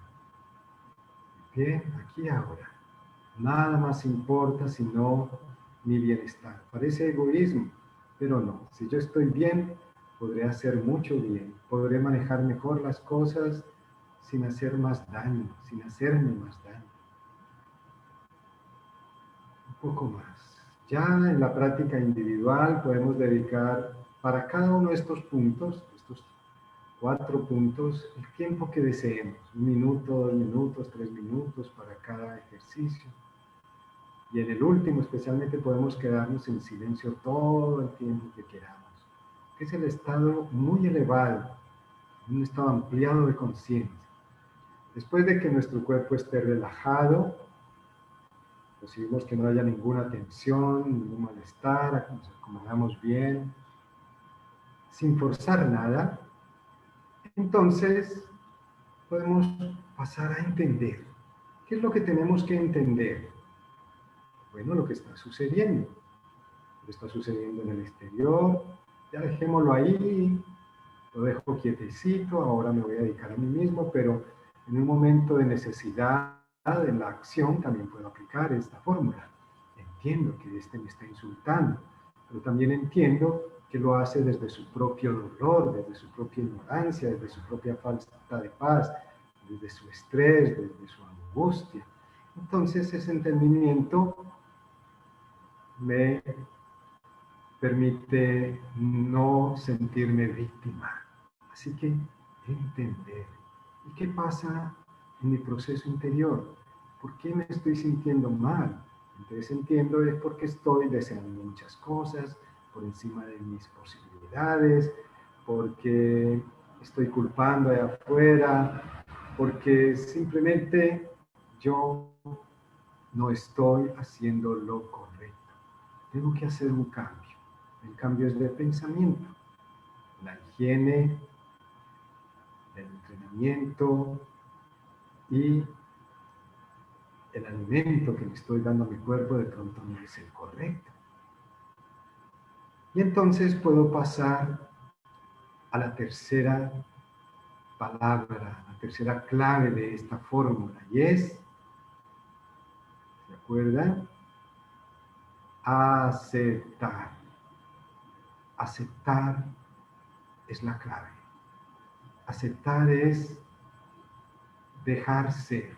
Bien, aquí ahora. Nada más importa sino mi bienestar. Parece egoísmo, pero no. Si yo estoy bien, podré hacer mucho bien. Podré manejar mejor las cosas sin hacer más daño, sin hacerme más daño. Un poco más. Ya en la práctica individual podemos dedicar para cada uno de estos puntos, estos 4 puntos, el tiempo que deseemos. 1 minuto, 2 minutos, 3 minutos para cada ejercicio. Y en el último, especialmente, podemos quedarnos en silencio todo el tiempo que queramos. Es el estado muy elevado, un estado ampliado de conciencia. Después de que nuestro cuerpo esté relajado, percibimos que no haya ninguna tensión, ningún malestar, nos acomodamos bien, sin forzar nada, entonces podemos pasar a entender ¿Qué es lo que tenemos que entender? Bueno, lo que está sucediendo. Lo que está sucediendo en el exterior, ya dejémoslo ahí, lo dejo quietecito, ahora me voy a dedicar a mí mismo, pero en un momento de necesidad en la acción también puedo aplicar esta fórmula. Entiendo que este me está insultando, pero también entiendo que lo hace desde su propio dolor, desde su propia ignorancia, desde su propia falta de paz, desde su estrés, desde su angustia. Entonces ese entendimiento me permite no sentirme víctima. Así que entender. ¿Y qué pasa en mi proceso interior? ¿Por qué me estoy sintiendo mal? Entonces entiendo es porque estoy deseando muchas cosas por encima de mis posibilidades, porque estoy culpando de afuera, porque simplemente yo no estoy haciendo lo correcto. Tengo que hacer un cambio. El cambio es de pensamiento. La higiene, el entrenamiento y el alimento que le estoy dando a mi cuerpo de pronto no es el correcto. Y entonces puedo pasar a la tercera palabra, la tercera clave de esta fórmula, y es, ¿se acuerdan? Aceptar. Aceptar es la clave. Aceptar es dejar ser.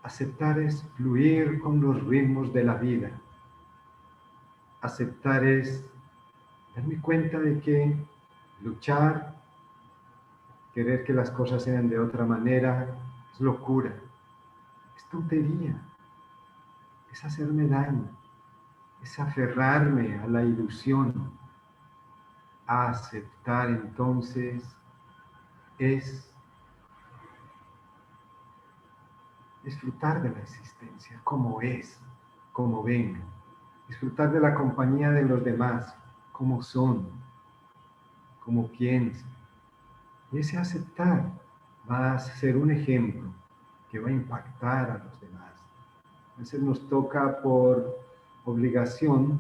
Aceptar es fluir con los ritmos de la vida. Aceptar es darme cuenta de que luchar, querer que las cosas sean de otra manera, es locura, es tontería, es hacerme daño, es aferrarme a la ilusión. Aceptar entonces es disfrutar de la existencia como es, como venga. Disfrutar de la compañía de los demás, como son, como piensan. Y ese aceptar va a ser un ejemplo que va a impactar a los demás. A veces nos toca por obligación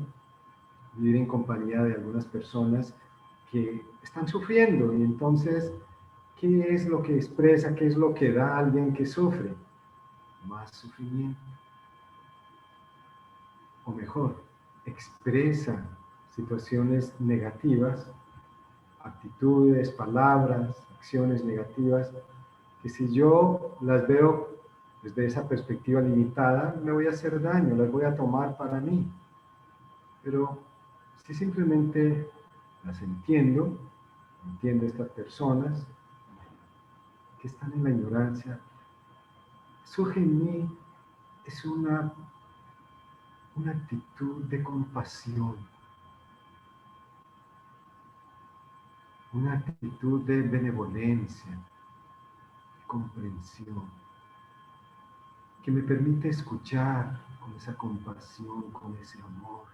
vivir en compañía de algunas personas que están sufriendo y entonces, ¿qué es lo que expresa, qué es lo que da a alguien que sufre? Más sufrimiento. O mejor, expresa situaciones negativas, actitudes, palabras, acciones negativas, que si yo las veo desde esa perspectiva limitada, me voy a hacer daño, las voy a tomar para mí. Pero si simplemente las entiendo estas personas que están en la ignorancia, surge en mí es una actitud de compasión, una actitud de benevolencia, de comprensión, que me permite escuchar con esa compasión, con ese amor.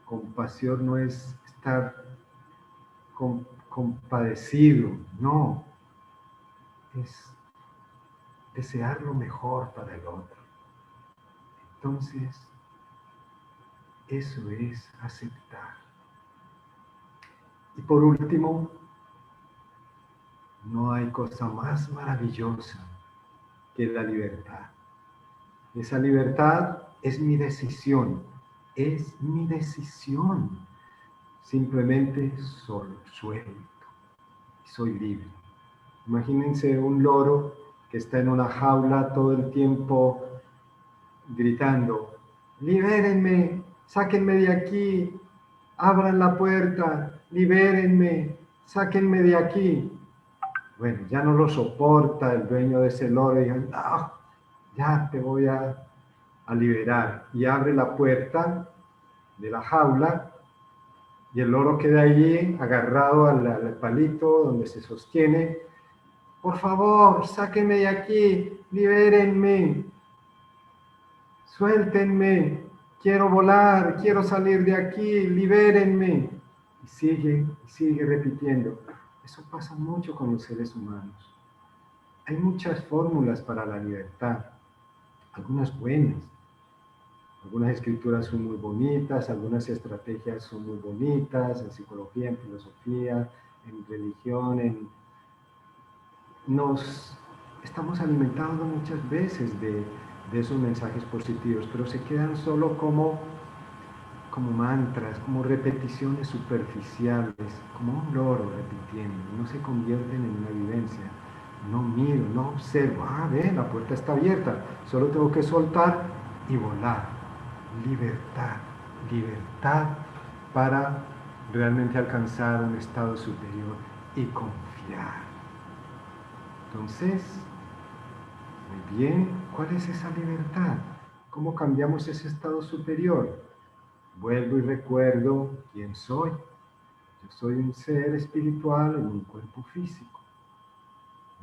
Compasión no es estar compadecido, no, es desear lo mejor para el otro. Entonces, eso es aceptar. Y por último, no hay cosa más maravillosa que la libertad. Esa libertad es mi decisión, es mi decisión. Simplemente suelto y soy libre. Imagínense un loro que está en una jaula todo el tiempo gritando, libérenme, sáquenme de aquí, abran la puerta, libérenme, sáquenme de aquí. Bueno, ya no lo soporta el dueño de ese loro y dice, no, ya te voy a liberar. Y abre la puerta de la jaula y el loro queda allí agarrado al palito donde se sostiene. Por favor, sáquenme de aquí, libérenme, suéltenme, quiero volar, quiero salir de aquí, libérenme. Y sigue repitiendo. Eso pasa mucho con los seres humanos. Hay muchas fórmulas para la libertad, algunas buenas. Algunas escrituras son muy bonitas, algunas estrategias son muy bonitas, en psicología, en filosofía, en religión, nos estamos alimentados muchas veces de esos mensajes positivos, pero se quedan solo como mantras, como repeticiones superficiales, como un loro repitiendo, no se convierten en una vivencia. No miro, no observo, ve, la puerta está abierta, solo tengo que soltar y volar. Libertad, libertad para realmente alcanzar un estado superior y confiar. Entonces, muy bien, ¿cuál es esa libertad? ¿Cómo cambiamos ese estado superior? Vuelvo y recuerdo quién soy. Yo soy un ser espiritual en un cuerpo físico,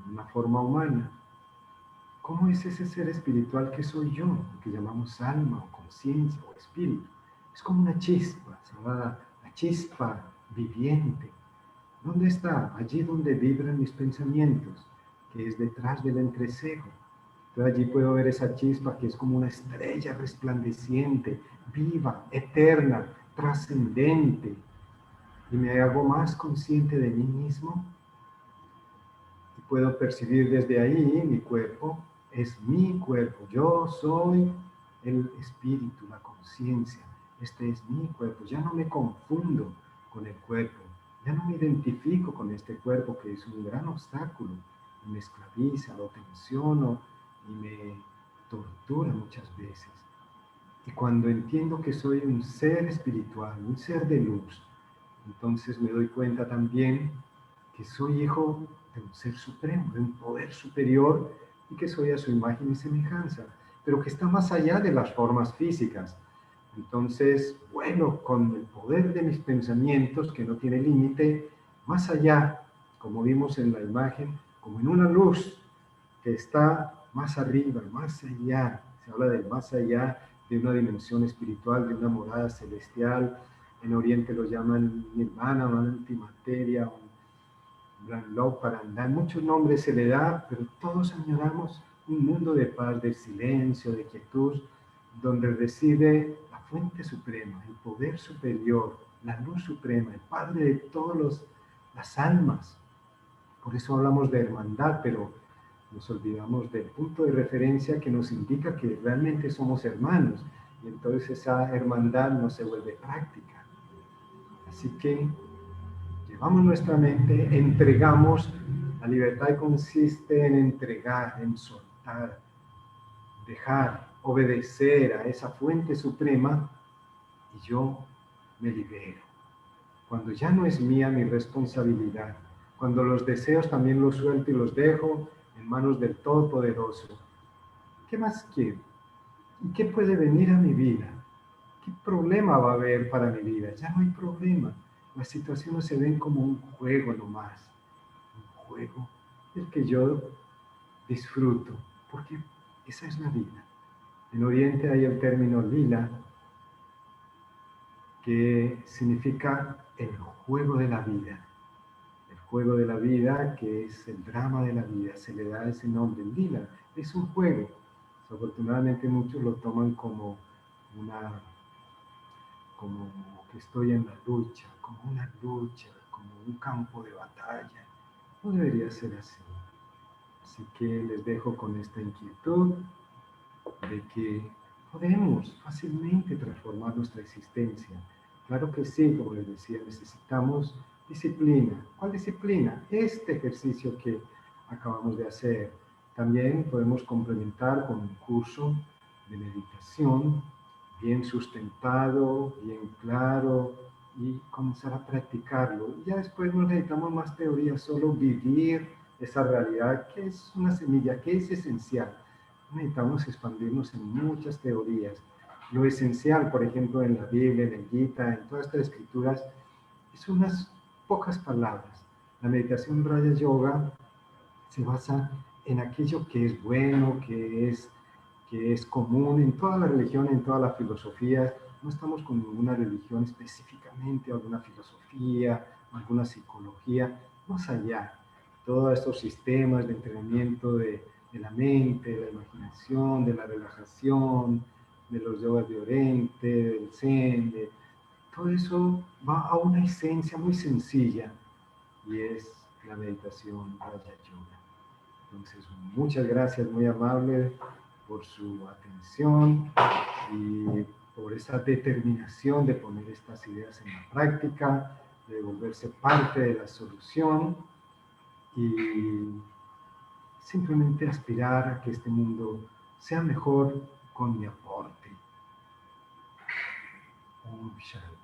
en una forma humana. ¿Cómo es ese ser espiritual que soy yo? Lo que llamamos alma o conciencia o espíritu. Es como una chispa, llamada la chispa viviente. ¿Dónde está? Allí donde vibran mis pensamientos, que es detrás del entrecejo. Entonces allí puedo ver esa chispa que es como una estrella resplandeciente, viva, eterna, trascendente. Y me hago más consciente de mí mismo y puedo percibir desde ahí mi cuerpo. Es mi cuerpo. Yo soy el espíritu, la conciencia. Este es mi cuerpo. Ya no me confundo con el cuerpo. Ya no me identifico con este cuerpo que es un gran obstáculo. Y me esclaviza, lo tensiono y me tortura muchas veces. Y cuando entiendo que soy un ser espiritual, un ser de luz, entonces me doy cuenta también que soy hijo de un ser supremo, de un poder superior, y que soy a su imagen y semejanza, pero que está más allá de las formas físicas. Entonces, bueno, con el poder de mis pensamientos, que no tiene límite, más allá, como vimos en la imagen, como en una luz que está más arriba, más allá, se habla del más allá, de una dimensión espiritual, de una morada celestial. En Oriente lo llaman nirvana, una antimateria, un Parandan, muchos nombres se le da, pero todos añoramos un mundo de paz, de silencio, de quietud, donde reside la fuente suprema, el poder superior, la luz suprema, el Padre de todas las almas. Por eso hablamos de hermandad, pero nos olvidamos del punto de referencia que nos indica que realmente somos hermanos, y entonces esa hermandad no se vuelve práctica. Así que llevamos nuestra mente, entregamos. La libertad consiste en entregar, en soltar, dejar, obedecer a esa fuente suprema, y yo me libero. Cuando ya no es mía mi responsabilidad, cuando los deseos también los suelto y los dejo en manos del Todopoderoso. ¿Qué más quiero? ¿Y qué puede venir a mi vida? ¿Qué problema va a haber para mi vida? Ya no hay problema. Las situaciones se ven como un juego nomás. Un juego del que yo disfruto, porque esa es la vida. En Oriente hay el término lila, que significa el juego de la vida. El juego de la vida, que es el drama de la vida, se le da ese nombre, lila. Es un juego. Desafortunadamente muchos lo toman como una como que estoy en la lucha, como una lucha, como un campo de batalla. No debería ser así. Así que les dejo con esta inquietud de que podemos fácilmente transformar nuestra existencia. Claro que sí, como les decía, necesitamos disciplina. ¿Cuál disciplina? Este ejercicio que acabamos de hacer. También podemos complementar con un curso de meditación bien sustentado, bien claro, y comenzar a practicarlo. Ya después no necesitamos más teoría, solo vivir esa realidad que es una semilla, que es esencial. Necesitamos expandirnos en muchas teorías. Lo esencial, por ejemplo, en la Biblia, en el Gita, en todas estas escrituras, es unas pocas palabras. La meditación Raja Yoga se basa en aquello que es bueno, que es común en toda la religión, en toda la filosofía. No estamos con ninguna religión específicamente, alguna filosofía, alguna psicología, más allá. todos estos sistemas de entrenamiento de la mente, de la imaginación, de la relajación, de los yogas de Oriente, del Zen, todo eso va a una esencia muy sencilla y es la meditación Raja Yoga. Entonces, muchas gracias, muy amable por su atención y por esa determinación de poner estas ideas en la práctica, de volverse parte de la solución y simplemente aspirar a que este mundo sea mejor con mi aporte. Om Shanti.